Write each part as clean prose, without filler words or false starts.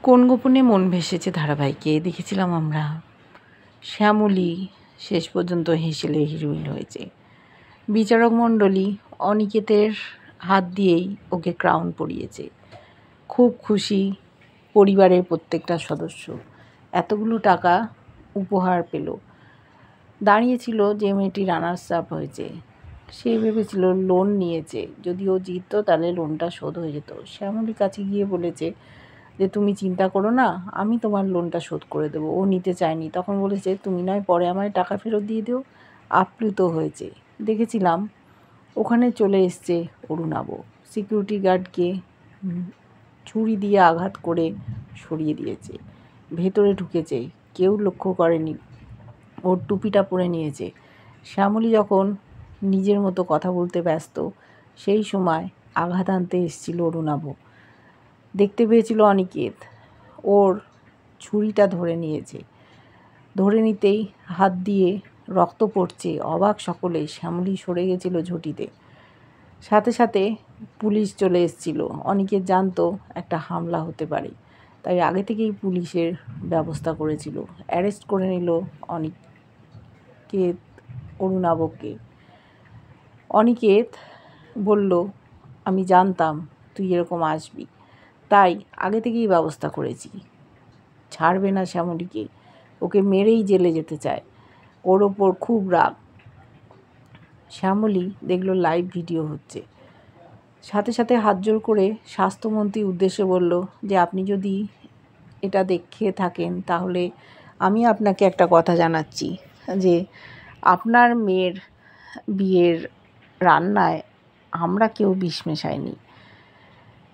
কোন গোপনে মন ভেসেছে ধারাবাহিকে দেখেছিলাম আমরা শ্যামলী শেষ পর্যন্ত হেসেলে হিরোইন হয়েছে। বিচারক মণ্ডলী অনিকেতের হাত দিয়েই ওকে ক্রাউন পরিয়েছে। খুব খুশি পরিবারের প্রত্যেকটা সদস্য, এতগুলো টাকা উপহার পেল। দাঁড়িয়েছিল যে মেয়েটি রানার্স আপ হয়েছে, সে ভেবেছিল লোন নিয়েছে, যদি ও জিতত তাহলে লোনটা শোধ হয়ে যেত। শ্যামলীর কাছে গিয়ে বলেছে যে তুমি চিন্তা করো না, আমি তোমার লোনটা শোধ করে দেবো। ও নিতে চায়নি, তখন বলেছে তুমি নয় পরে আমায় টাকা ফেরত দিয়ে দিও। আপ্লুত হয়েছে। দেখেছিলাম ওখানে চলে এসছে অরুণাব, সিকিউরিটি গার্ডকে ছুরি দিয়ে আঘাত করে সরিয়ে দিয়েছে। ভেতরে ঢুকেছে, কেউ লক্ষ্য করেনি, ওর টুপিটা পরে নিয়েছে। শ্যামলী যখন নিজের মতো কথা বলতে ব্যস্ত, সেই সময় আঘাত আনতে এসেছিল অরুণাব। দেখতে পেয়েছিল অনিকেত, ওর ছুরিটা ধরে নিয়েছে। ধরে নিতেই হাত দিয়ে রক্ত পড়ছে, অবাক সকলে। শ্যামলী সরে গেছিল ঝুঁটিতে। সাথে সাথে পুলিশ চলে এসেছিল। অনিকেত জানতো একটা হামলা হতে পারে, তাই আগে থেকেই পুলিশের ব্যবস্থা করেছিল। অ্যারেস্ট করে নিল অনিকেত অরুণাবকে। অনিকেত বলল আমি জানতাম তুই এরকম আসবি, তাই আগে থেকেই ব্যবস্থা করেছি। ছাড়বে না শ্যামলীকে, ওকে মেরেই জেলে যেতে চায়, ওর ওপর খুব রাগ। শ্যামলী দেখলো লাইভ ভিডিও হচ্ছে, সাথে সাথে হাত জোর করে স্বাস্থ্যমন্ত্রীর উদ্দেশ্যে বলল যে আপনি যদি এটা দেখে থাকেন তাহলে আমি আপনাকে একটা কথা জানাচ্ছি, যে আপনার মেয়ের বিয়ের রান্নায় আমরা কেউ বিষ মেশাইনি।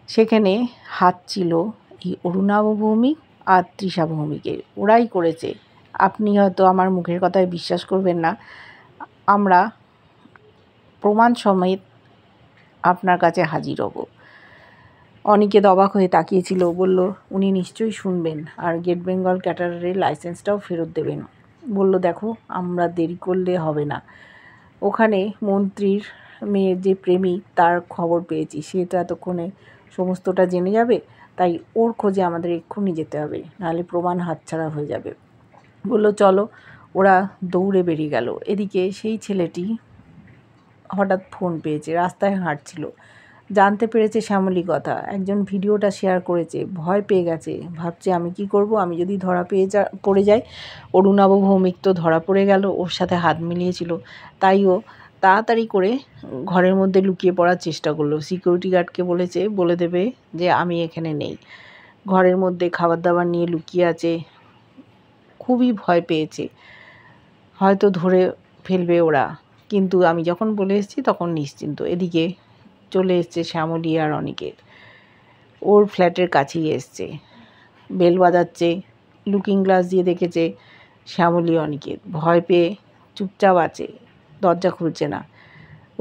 সেখানে হাত ছিল এই অরুণাব ভৌমিক আর তৃষা ভৌমিকের, ওরাই করেছে। আপনি হয়তো আমার মুখের কথায় বিশ্বাস করবেন না, আমরা প্রমাণ সমেত আপনার কাছে হাজির হব। অনিকেত অবাক হয়ে তাকিয়েছিল, বলল উনি নিশ্চয়ই শুনবেন আর গেট বেঙ্গল ক্যাটারারের লাইসেন্সটাও ফেরত দেবেন। বলল দেখো, আমরা দেরি করলে হবে না। ওখানে মন্ত্রীর মেয়ের যে প্রেমিক, তার খবর পেয়েছি, সে তো এতক্ষণে সমস্তটা জেনে যাবে, তাই ওর খোঁজে আমাদের এক্ষুনি যেতে হবে, নাহলে প্রমাণ হাতছাড়া হয়ে যাবে। বলল চলো। ওরা দৌড়ে বেরিয়ে গেল। এদিকে সেই ছেলেটি হঠাৎ ফোন পেয়েছে, রাস্তায় হাঁটছিল, জানতে পেরেছে শ্যামলী কথা। একজন ভিডিওটা শেয়ার করেছে, ভয় পেয়ে গেছে, ভাবছে আমি কি করব, আমি যদি ধরা পড়ে যাই। অরুণাব ভৌমিক তো ধরা পড়ে গেল, ওর সাথে হাত মিলিয়েছিল, তাই ও তাড়াতাড়ি করে ঘরের মধ্যে লুকিয়ে পড়ার চেষ্টা করলো। সিকিউরিটি গার্ডকে বলে দেবে যে আমি এখানে নেই। ঘরের মধ্যে খাবার দাবার নিয়ে লুকিয়ে আছে, খুবই ভয় পেয়েছে, হয়তো ধরে ফেলবে ওরা, কিন্তু আমি যখন বলে এসেছি তখন নিশ্চিন্ত। এদিকে চলে এসছে শ্যামলী আর অনিকেত, ওর ফ্ল্যাটের কাছেই এসছে, বেল বাজাচ্ছে। লুকিং গ্লাস দিয়ে দেখেছে শ্যামলী অনিকেত, ভয় পেয়ে চুপচাপ আছে, দরজা খুলছে না।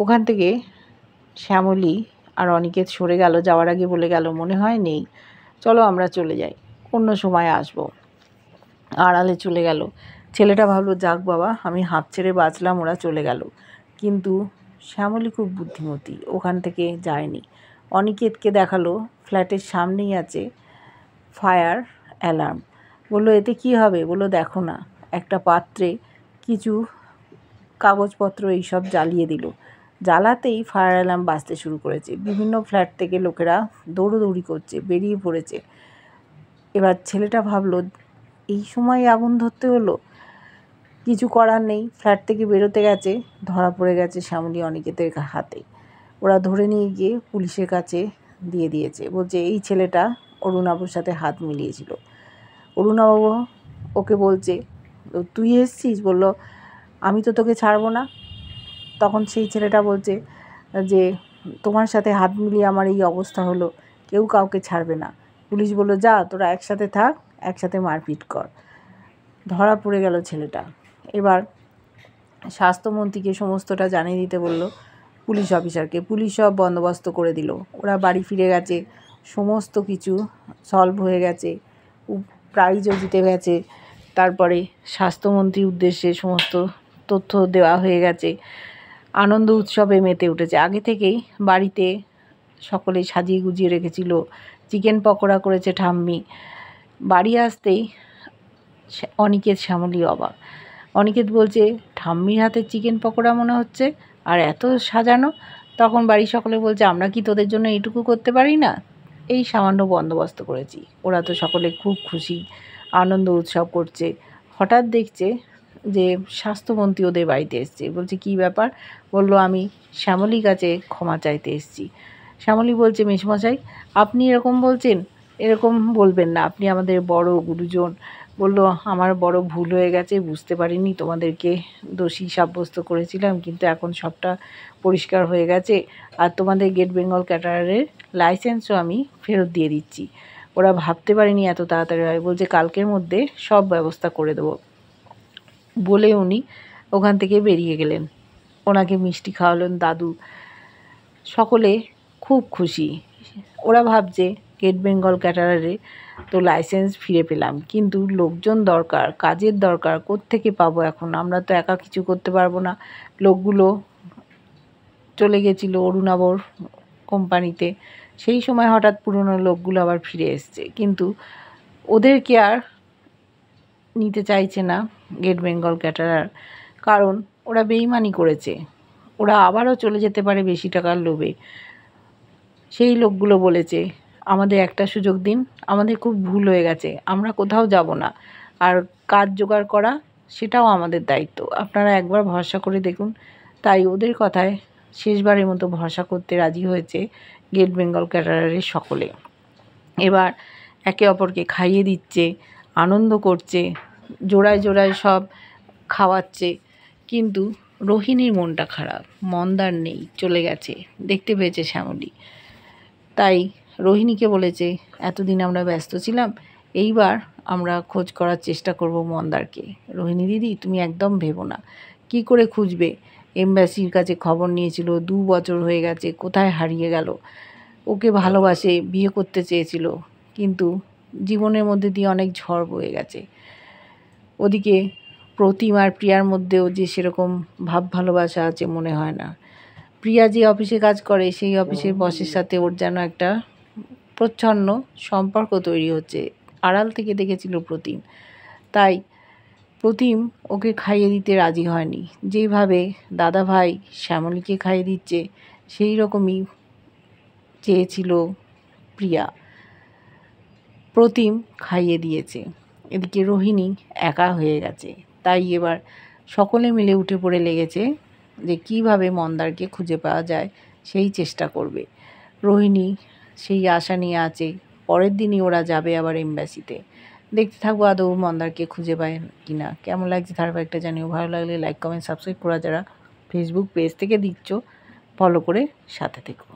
ওখান থেকে শ্যামলী আর অনিকেত সরে গেল, যাওয়ার আগে বলে গেল মনে হয় নেই, চলো আমরা চলে যাই, অন্য সময় আসবো। আড়ালে চলে গেল। ছেলেটা ভাবলো যাক বাবা, আমি হাঁপ ছেড়ে বাঁচলাম, ওরা চলে গেল। কিন্তু শ্যামলী খুব বুদ্ধিমতী, ওখান থেকে যায়নি। অনিকেতকে দেখালো ফ্ল্যাটের সামনেই আছে ফায়ার অ্যালার্ম। বললো এতে কি হবে? বললো দেখো না, একটা পাত্রে কিছু কাগজপত্র এইসব জ্বালিয়ে দিল, জ্বালাতেই ফায়ার অ্যালার্ম বাজতে শুরু করেছে। বিভিন্ন ফ্ল্যাট থেকে লোকেরা দৌড়োদৌড়ি করছে, বেরিয়ে পড়েছে। এবার ছেলেটা ভাবলো এই সময় আগুন ধরতে হলো, কিছু করার নেই, ফ্ল্যাট থেকে বেরোতে গেছে, ধরা পড়ে গেছে শ্যামলী অনিকেতের হাতে। ওরা ধরে নিয়ে গিয়ে পুলিশের কাছে দিয়ে দিয়েছে, বলছে এই ছেলেটা অরুণাবর সাথে হাত মিলিয়েছিল। অরুণাব ওকে বলছে তুই এসছিস? বলল আমি তো তোকে ছাড়বো না। তখন সেই ছেলেটা বলছে যে তোমার সাথে হাত মিলিয়ে আমার এই অবস্থা হলো, কেউ কাউকে ছাড়বে না। পুলিশ বলল যা তোরা একসাথে থাক, একসাথে মারপিট কর। ধরা পড়ে গেল ছেলেটা। এবার স্বাস্থ্যমন্ত্রীকে সমস্তটা জানিয়ে দিতে বলল পুলিশ অফিসারকে। পুলিশ সব বন্দোবস্ত করে দিল, ওরা বাড়ি ফিরে গেছে, সমস্ত কিছু সলভ হয়ে গেছে, প্রাইজও জিতে গেছে। তারপরে স্বাস্থ্যমন্ত্রীর উদ্দেশ্যে সমস্ত তথ্য দেওয়া হয়ে গেছে। আনন্দ উৎসবে মেতে উঠেছে। আগে থেকেই বাড়িতে সকলে সাজিয়ে গুজিয়ে রেখেছিল, চিকেন পকোড়া করেছে ঠাম্মি, বাড়ি আসতেই অনিকেত শ্যামলী অবাক। অনিকেত বলছে, ঠাম্মির হাতের চিকেন পকোড়া মনে হচ্ছে, আর এত সাজানো। তখন বাড়ির সকলে বলছে, আমরা কি তোদের জন্য এইটুকু করতে পারি না? এই সামান্য বন্দোবস্ত করেছি। ওরা তো সকলে খুব খুশি, আনন্দ উৎসব করছে। হঠাৎ দেখছে যে স্বাস্থ্যমন্ত্রী ওদের বাড়িতে এসছে। বলছে, কী ব্যাপার? বলল, আমি শ্যামলীর কাছে ক্ষমা চাইতে এসেছি। শ্যামলী বলছে, মেসমশাই, আপনি এরকম বলছেন? এরকম বলবেন না, আপনি আমাদের বড় গুরুজন। বলল, আমার বড় ভুল হয়ে গেছে, বুঝতে পারিনি, তোমাদেরকে দোষী সাব্যস্ত করেছিলাম, কিন্তু এখন সবটা পরিষ্কার হয়ে গেছে। আর তোমাদের গেট বেঙ্গল ক্যাটারারের লাইসেন্সও আমি ফেরত দিয়ে দিচ্ছি। ওরা ভাবতে পারিনি এত তাড়াতাড়ি হয়। বলছে, কালকের মধ্যে সব ব্যবস্থা করে দেবো। বলে উনি ওখান থেকে বেরিয়ে গেলেন। ওনাকে মিষ্টি খাওয়ালেন দাদু। সকলে খুব খুশি। ওরা ভাবছে, গেট বেঙ্গল ক্যাটারারে তো লাইসেন্স ফিরে পেলাম, কিন্তু লোকজন দরকার, কাজের দরকার, কোত্থেকে পাবো এখন? আমরা তো একা কিছু করতে পারবো না। লোকগুলো চলে গেছিলো অরুণাবর কোম্পানিতে। সেই সময় হঠাৎ পুরনো লোকগুলো আবার ফিরে এসছে, কিন্তু ওদেরকে আর নিতে চাইছে না গেট বেঙ্গল ক্যাটারার, কারণ ওরা বেইমানি করেছে। ওরা আবারও চলে যেতে পারে বেশি টাকার লোভে। সেই লোকগুলো বলেছে, আমাদের একটা সুযোগ দিন, আমাদের খুব ভুল হয়ে গেছে, আমরা কোথাও যাব না, আর কাজ জোগাড় করা সেটাও আমাদের দায়িত্ব, আপনারা একবার ভরসা করে দেখুন। তাই ওদের কথায় শেষবারের মতো ভরসা করতে রাজি হয়েছে গেট বেঙ্গল ক্যাটারারের সকলে। এবার একে অপরকে খাইয়ে দিচ্ছে, আনন্দ করছে, জোড়ায় জোড়ায় সব খাওয়াচ্ছে। কিন্তু রোহিণীর মনটা খারাপ, মন্দার নেই, চলে গেছে, দেখতে পেয়েছে শ্যামলী। তাই রোহিণীকে বলেছে, এতদিন আমরা ব্যস্ত ছিলাম, এইবার আমরা খোঁজ করার চেষ্টা করব মন্দারকে। রোহিণী দিদি, তুমি একদম ভেবো না। কি করে খুঁজবে? এমবাসির কাছে খবর নিয়েছিল, 2 বছর হয়ে গেছে, কোথায় হারিয়ে গেল? ওকে ভালোবাসে, বিয়ে করতে চেয়েছিল, কিন্তু জীবনের মধ্যে দিয়ে অনেক ঝড় বয়ে গেছে। ওদিকে প্রতিম আর প্রিয়ার মধ্যেও যে সেরকম ভাব ভালোবাসা আছে মনে হয় না। প্রিয়া যে অফিসে কাজ করে, সেই অফিসের বসের সাথে ওর যেন একটা প্রচ্ছন্ন সম্পর্ক তৈরি হচ্ছে, আড়াল থেকে দেখেছিল প্রতিম। তাই প্রতিম ওকে খাইয়ে দিতে রাজি হয়নি। যেভাবে দাদা ভাই শ্যামলীকে খাইয়ে দিচ্ছে, সেই রকমই চেয়েছিল প্রিয়া। প্রতিম খাইয়ে দিয়েছে। এদিকে রোহিণী একা হয়ে গেছে। তাই এবার সকলে মিলে উঠে পড়ে লেগেছে যে কীভাবে মন্দারকে খুঁজে পাওয়া যায়, সেই চেষ্টা করবে। রোহিণী সেই আশা নিয়ে আছে। পরের দিনই ওরা যাবে আবার এমবাসিতে। দেখতে থাকবো আদৌ মন্দারকে খুঁজে পায় কিনা। কেমন লাগছে ধারাবাহিকটা জানিও। ভালো লাগলে লাইক, কমেন্ট, সাবস্ক্রাইব করা যারা ফেসবুক পেজ থেকে দিচ্ছ, ফলো করে সাথে থেকো।